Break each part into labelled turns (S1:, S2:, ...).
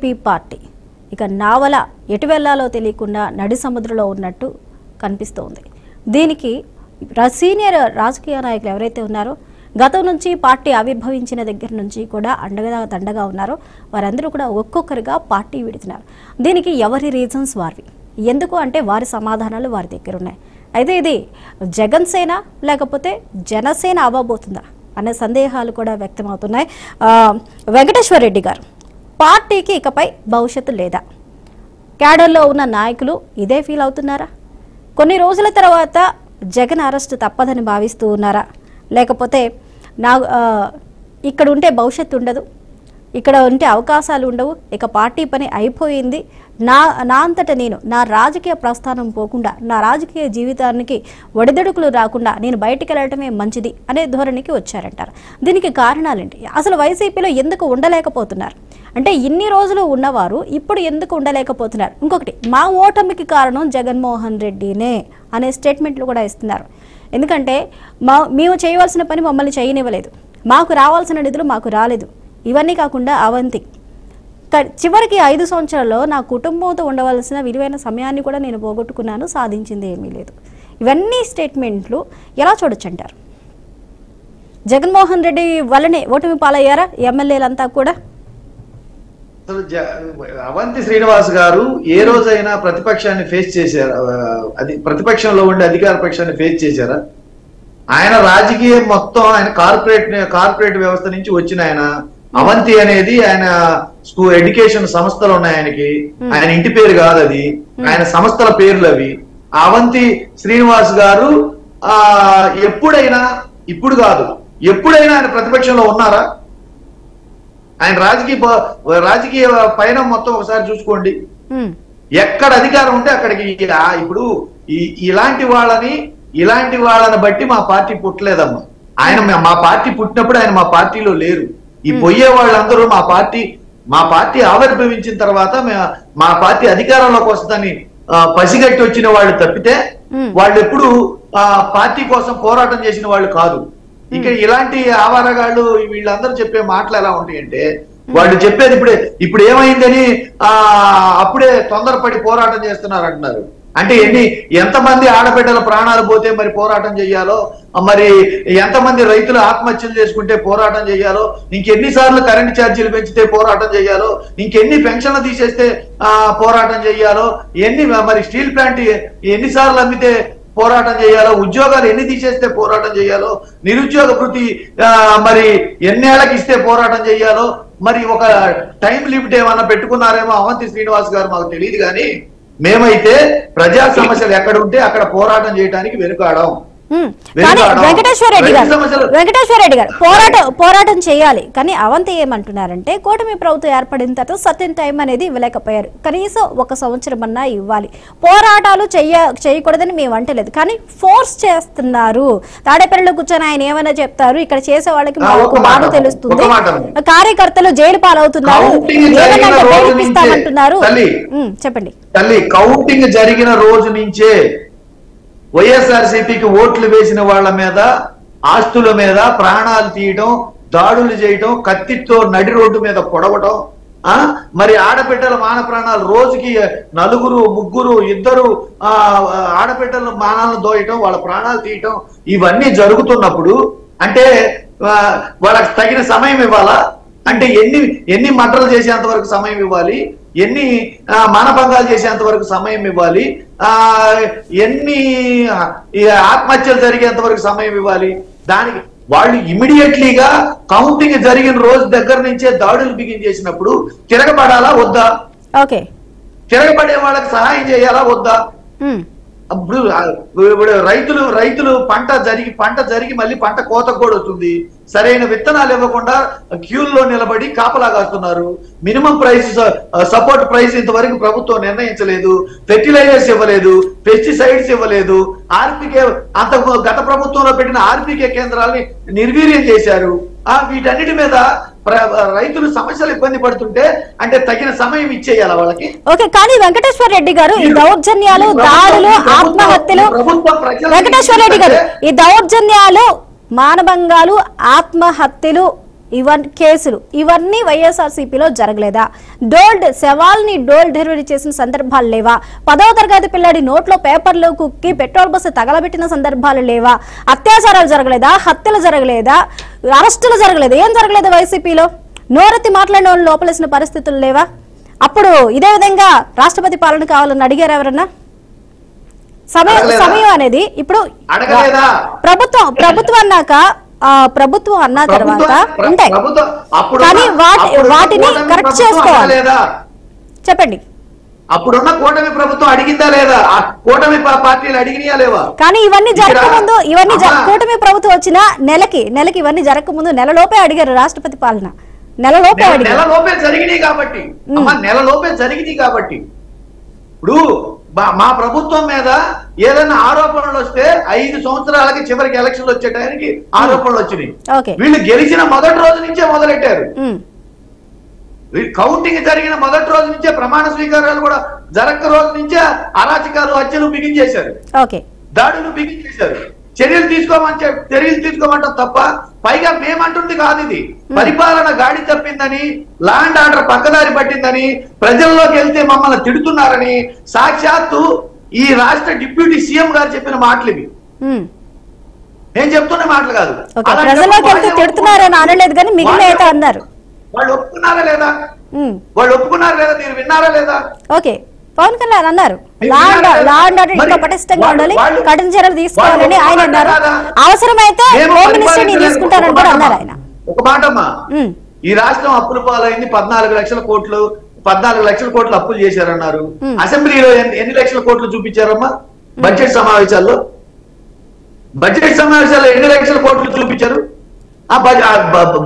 S1: Party ఇక నావల ఎటు వెళ్లాలో తెలియకుండా నడి సముద్రంలో ఉన్నట్టు కనిపిస్తోంది. దీనికి సీనియర్ రాజకీయ నాయకులు ఎవరైతే ఉన్నారో గతం నుంచి పార్టీ ఆవిర్భవించిన దగ్గర నుంచి కూడా దండగా ఉన్నారో వారందరూ కూడా ఒక్కొక్కరుగా పార్టీ విడుతున్నారు. దీనికి ఎవరి రీజన్స్ వారివి, ఎందుకు అంటే వారి సమాధానాలు వారి దగ్గర ఉన్నాయి. అయితే ఇది జగన్ సేన లేకపోతే జనసేన అవ్వబోతుందా అనే సందేహాలు కూడా వ్యక్తమవుతున్నాయి. వెంకటేశ్వర రెడ్డి గారు, పార్టీకి ఇకపై భవిష్యత్తు లేదా? క్యాడర్లో ఉన్న నాయకులు ఇదే ఫీల్ అవుతున్నారా? కొన్ని రోజుల తర్వాత జగన్ అరెస్ట్ తప్పదని భావిస్తూ ఉన్నారా? లేకపోతే ఇక్కడ ఉంటే భవిష్యత్తు ఉండదు, ఇక్కడ ఉంటే అవకాశాలు ఉండవు, ఇక పార్టీ పని అయిపోయింది, నా అంతట నేను నా రాజకీయ ప్రస్థానం పోకుండా నా రాజకీయ జీవితానికి ఒడిదడుకులు రాకుండా నేను బయటికి వెళ్ళటమే మంచిది అనే ధోరణికి వచ్చారంటారు. దీనికి కారణాలేంటి? అసలు వైసీపీలో ఎందుకు ఉండలేకపోతున్నారు? అంటే ఇన్ని రోజులు ఉన్నవారు ఇప్పుడు ఎందుకు ఉండలేకపోతున్నారు? ఇంకొకటి, మా ఓటమికి కారణం జగన్మోహన్ రెడ్డినే అనే స్టేట్మెంట్లు కూడా ఇస్తున్నారు. ఎందుకంటే మేము చేయవలసిన పని మమ్మల్ని చేయనివ్వలేదు, మాకు రావాల్సిన నిధులు మాకు రాలేదు, ఇవన్నీ కాకుండా అవంతి చివరికి 5 సంవత్సరాల్లో నా కుటుంబంతో ఉండవలసిన విలువైన సమయాన్ని కూడా నేను పోగొట్టుకున్నాను, సాధించింది ఏమీ లేదు. ఇవన్నీ స్టేట్మెంట్లు ఎలా చూడొచ్చు అంటారు? జగన్మోహన్ రెడ్డి వల్లనే ఓటమి పాలయ్యారా ఎమ్మెల్యేలంతా కూడా?
S2: అవంతి శ్రీనివాస్ గారు ఏ రోజైనా ప్రతిపక్షాన్ని ఫేస్ చేశారా? అది ప్రతిపక్షంలో ఉండే అధికార పక్షాన్ని ఫేస్ చేశారా? ఆయన రాజకీయం మొత్తం ఆయన కార్పొరేట్ వ్యవస్థ నుంచి వచ్చిన ఆయన. అవంతి అనేది ఆయన ఎడ్యుకేషన్ సంస్థలు ఉన్నాయి ఆయనకి, ఆయన ఇంటి పేరు కాదు అది, ఆయన సంస్థల పేర్లు అవి. అవంతి శ్రీనివాస్ గారు ఎప్పుడైనా, ఇప్పుడు కాదు ఎప్పుడైనా ఆయన ప్రతిపక్షంలో ఉన్నారా? ఆయన రాజకీయ పయనం మొత్తం ఒకసారి చూసుకోండి. ఎక్కడ అధికారం ఉంటే అక్కడికి. ఇప్పుడు ఇలాంటి వాళ్ళని బట్టి మా పార్టీ పుట్టలేదమ్మా. ఆయన మా పార్టీ పుట్టినప్పుడు ఆయన మా పార్టీలో లేరు. ఈ పోయే వాళ్ళందరూ మా పార్టీ ఆవిర్భవించిన తర్వాత మా పార్టీ అధికారంలోకి వస్తుందని పసిగట్టి వచ్చిన వాళ్ళు తప్పితే వాళ్ళు ఎప్పుడు పార్టీ కోసం పోరాటం చేసిన వాళ్ళు కాదు. ఇక ఇలాంటి ఆవారగాళ్ళు వీళ్ళందరూ చెప్పే మాటలు ఎలా ఉంటాయంటే, వాళ్ళు చెప్పేది ఇప్పుడు ఏమైందని అప్పుడే తొందరపడి పోరాటం చేస్తున్నారు అంటున్నారు. అంటే ఎంతమంది ఆడబిడ్డల ప్రాణాలు పోతే మరి పోరాటం చెయ్యాలో, మరి ఎంతమంది రైతులు ఆత్మహత్యలు చేసుకుంటే పోరాటం చెయ్యాలో, ఇంకెన్నిసార్లు కరెంట్ ఛార్జీలు పెంచితే పోరాటం చెయ్యాలో, ఇంకెన్ని పెన్షన్లు తీసేస్తే పోరాటం చెయ్యాలో, మరి స్టీల్ ప్లాంట్ ఎన్నిసార్లు అమ్మితే పోరాటం చేయాలో, ఉద్యోగాలు ఎన్ని తీసేస్తే పోరాటం చేయాలో, నిరుద్యోగ భృతి మరి ఎన్నేళ్లకి ఇస్తే పోరాటం చేయాలో, మరి ఒక టైం లిమిట్ ఏమన్నా పెట్టుకున్నారేమో అవంతి శ్రీనివాస్ గారు, మాకు తెలియదు. కానీ మేమైతే ప్రజా సమస్యలు ఎక్కడ ఉంటే అక్కడ పోరాటం చేయడానికి వెనుకాడం.
S1: వెంకటేశ్వర రెడ్డి గారు పోరాటం చేయాలి, కానీ అవంతి ఏమంటున్నారంటే కూటమి ప్రభుత్వం ఏర్పడిన తర్వాత సర్టెన్ టైం అనేది ఇవ్వలేకపోయారు, కనీసం 1 సంవత్సరం అన్నా ఇవ్వాలి. పోరాటాలు చేయకూడదని మేము అంటలేదు, కానీ ఫోర్స్ చేస్తున్నారు. తాడేపల్లిలో కూర్చొని ఆయన ఏమైనా చెప్తారు, ఇక్కడ చేసే వాళ్ళకి బాగా తెలుస్తుంది. కార్యకర్తలు జైలు పాలవుతున్నారు, ఇస్తామంటున్నారు. చెప్పండి.
S2: తల్లి, కౌంటింగ్ జరిగిన రోజు నుంచే వైఎస్ఆర్సీపీకి ఓట్లు వేసిన వాళ్ళ మీద, ఆస్తుల మీద ప్రాణాలు తీయడం, దాడులు చేయడం, కత్తితో నడి రోడ్డు మీద పొడవటం, మరి ఆడబిడ్డల మాన ప్రాణాలు రోజుకి 4, 3, 2 ఆడబిడ్డల మానాలను దోయటం, వాళ్ళ ప్రాణాలు తీయటం, ఇవన్నీ జరుగుతున్నప్పుడు అంటే వాళ్ళకి తగిన సమయం ఇవ్వాలా? అంటే ఎన్ని మర్డర్లు చేసేంత వరకు సమయం ఇవ్వాలి, ఎన్ని మానభంగాలు చేసేంత వరకు సమయం ఇవ్వాలి, ఎన్ని ఆత్మహత్యలు జరిగేంత వరకు సమయం ఇవ్వాలి? దానికి వాళ్ళు ఇమీడియట్లీగా కౌంటింగ్ జరిగిన రోజు దగ్గర నుంచే దాడులు బిగించేసినప్పుడు తిరగబడాలా వద్దా? తిరగబడే వాళ్ళకి సహాయం చేయాలా వద్దా? ఇప్పుడు రైతులు పంట జరిగి మళ్ళీ పంట కోతకు కూడా వస్తుంది. సరైన విత్తనాలు ఇవ్వకుండా క్యూల్లో నిలబడి కాపలా కాస్తున్నారు. మినిమం ప్రైస్, సపోర్ట్ ప్రైస్ ఇంతవరకు ప్రభుత్వం నిర్ణయించలేదు. ఫెర్టిలైజర్స్ ఇవ్వలేదు, పెస్టిసైడ్స్ ఇవ్వలేదు. గత ప్రభుత్వంలో పెట్టిన ఆర్పికే కేంద్రాలని నిర్వీర్యం చేశారు. వీటన్నిటి మీద రైతులు సమస్యలు ఇబ్బంది పడుతుంటే అంటే తగిన సమయం ఇచ్చేయాలి వాళ్ళకి.
S1: ఓకే, కానీ వెంకటేశ్వర రెడ్డి గారు ఈ దౌర్జన్యాలు, దాడులు, ఆత్మహత్యలు, వెంకటేశ్వర రెడ్డి గారు ఈ దౌర్జన్యాలు, మానభంగాలు, ఆత్మహత్యలు కేసులు ఇవన్నీ వైఎస్ఆర్సీపీలో జరగలేదా? శవాల్ని డోల్ డెలివరీ చేసిన సందర్భాలు లేవా? 10వ తరగతి పిల్లాడి నోట్లో పేపర్లు కుక్కి పెట్రోల్ బస్సు తగలబెట్టిన సందర్భాలు లేవా? అత్యాచారాలు జరగలేదా? హత్యలు జరగలేదా? అరెస్టులు జరగలేదు? ఏం జరగలేదు వైసీపీలో? నోరెత్తి మాట్లాడిన వాళ్ళు లోపలేసిన పరిస్థితులు లేవా? అప్పుడు ఇదే విధంగా రాష్ట్రపతి పాలన కావాలని అడిగారు ఎవరన్నా? సమయం అనేది ఇప్పుడు ప్రభుత్వం అన్నాక ప్రభుత్వం అన్న తర్వాత ఉంటాయి, కానీ వాటిని కరెక్ట్ చేసుకోవాలి. చెప్పండి.
S2: అప్పుడున్న కూటమి ప్రభుత్వం అడిగిందా లేదా? ఆ కూటమి పార్టీలు అడిగినాయా లేవా?
S1: కానీ ఇవన్నీ జరగకముందు, కూటమి ప్రభుత్వం వచ్చిన నెలకి ఇవన్నీ జరగకముందు నెలలోపే అడిగారు రాష్ట్రపతి పాలన. నెలలోపే
S2: జరిగినాయి కాబట్టి నెలలోపే జరిగినాయి కాబట్టి ఇప్పుడు మా ప్రభుత్వం మీద ఏదైనా ఆరోపణలు వస్తే 5 సంవత్సరాలకి చివరికి ఎలక్షన్లు వచ్చే టైంకి ఆరోపణలు వచ్చినాయి. వీళ్ళు గెలిచిన మొదటి రోజు నుంచే మొదలెట్టారు. కౌంటింగ్ జరిగిన మొదటి రోజు నుంచే ప్రమాణ స్వీకారాలు కూడా జరగక రోజు నుంచే అరాచకాలు, హత్యలు బిగించేశారు, దాడులు బిగించేశారు. చర్యలు తీసుకోమంటాం తప్ప పైగా మేమంటుంది కాదు. ఇది పరిపాలన గాడి తప్పిందని, లా అండ్ ఆర్డర్ పక్కదారి పట్టిందని, ప్రజల్లోకి వెళ్తే మమ్మల్ని తిడుతున్నారని సాక్షాత్తు ఈ రాష్ట్ర డిప్యూటీ సీఎం గారు చెప్పిన మాటలు ఇవి. నేను చెప్తున్న మాటలు కాదు. వాళ్ళు ఒప్పుకున్నారా లేదా? మీరు విన్నారా లేదా?
S1: పవన్ కళ్యాణ్ అన్నారు లా అండ్ ఆర్డర్ ఇంకా పటిష్టంగా ఉండాలి, కఠిన చర్యలు తీసుకోవాలని ఆయన అన్నారు. అవసరమైతే హోమ్ మినిస్టర్ ని తీసుకుంటారని కూడా అన్నారు ఆయన.
S2: ఒక మాటమ్మా, ఈ రాష్ట్రం అప్పుల పాలైంది. 14 లక్షల కోట్లు అప్పులు చేశారన్నారు. అసెంబ్లీలో ఎన్ని లక్షల కోట్లు చూపించారమ్మా? బడ్జెట్ సమావేశాల్లో ఎన్ని లక్షల కోట్లు చూపించారు? ఆ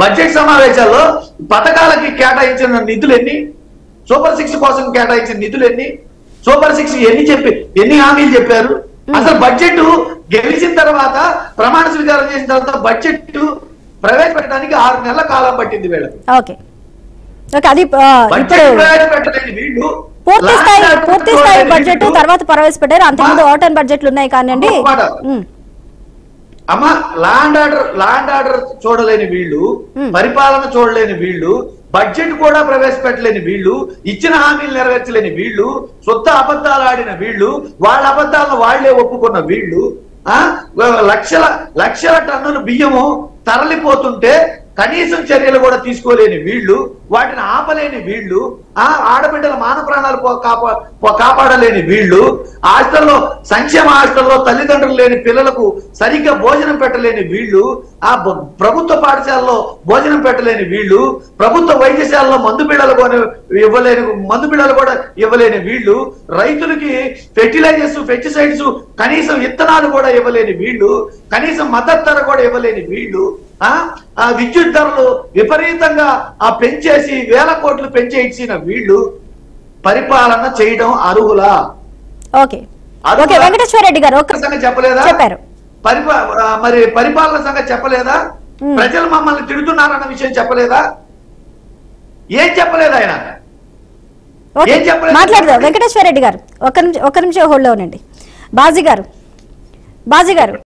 S2: బడ్జెట్ సమావేశాల్లో పథకాలకి కేటాయించిన నిధులు ఎన్ని? సూపర్ 6 కోసం కేటాయించిన నిధులు ఎన్ని? సూపర్ 6 ఎన్ని హామీలు చెప్పారు? అసలు బడ్జెట్ గెలిచిన తర్వాత, ప్రమాణ స్వీకారం చేసిన తర్వాత బడ్జెట్ ప్రవేశపెట్టడానికి 6 నెలల కాలం పట్టింది వీళ్ళకి. ప్రవేశపెట్టలేని వీళ్ళు
S1: పూర్తి స్థాయి బడ్జెట్ తర్వాత ప్రవేశపెట్టారు. అంతకుముందు ఓటన్ బడ్జెట్లు ఉన్నాయి కానివ్వండి.
S2: అమ్మ, లా అండ్ ఆర్డర్ చూడలేని వీళ్ళు, పరిపాలన చూడలేని వీళ్ళు, బడ్జెట్ కూడా ప్రవేశపెట్టలేని వీళ్ళు, ఇచ్చిన హామీలు నెరవేర్చలేని వీళ్ళు, సొంత అబద్ధాలు ఆడిన వీళ్ళు, వాళ్ళ అబద్ధాలను వాళ్లే ఒప్పుకున్న వీళ్ళు, లక్షల టన్నుల బియ్యము తరలిపోతుంటే కనీసం చర్యలు కూడా తీసుకోలేని వీళ్ళు, వాటిని ఆపలేని వీళ్ళు, ఆడబిడ్డల మాన ప్రాణాలు కాపాడలేని వీళ్ళు, హాస్టల్లో, సంక్షేమ హాస్టల్లో తల్లిదండ్రులు లేని పిల్లలకు సరిగ్గా భోజనం పెట్టలేని వీళ్ళు, ప్రభుత్వ పాఠశాలలో భోజనం పెట్టలేని వీళ్ళు, ప్రభుత్వ వైద్యశాలలో మందు బిళ్ళలు కూడా ఇవ్వలేని వీళ్ళు, రైతులకి ఫెర్టిలైజర్స్, పెస్టిసైడ్స్, కనీసం విత్తనాలు కూడా ఇవ్వలేని వీళ్ళు, కనీసం మద్దతు ధర కూడా ఇవ్వలేని వీళ్ళు, విద్యుత్ ధరలు విపరీతంగా పెంచేసి 1000 కోట్లు పెంచే ఇచ్చిన వీళ్ళు పరిపాలన చేయడం అర్హులా?
S1: వెంకటేశ్వర రెడ్డి గారు
S2: చెప్పలేదా? మరి పరిపాలన సంగతి చెప్పలేదా? ప్రజలు మమ్మల్ని తిడుతున్నారన్న విషయం చెప్పలేదా? ఏం చెప్పలేదు ఆయన? ఏం చెప్పలేదు?
S1: మాట్లాడదాం వెంకటేశ్వర రెడ్డి గారు. ఒక్క నిమిషం హోల్డ్ లో ఉండండి. బాజీ గారు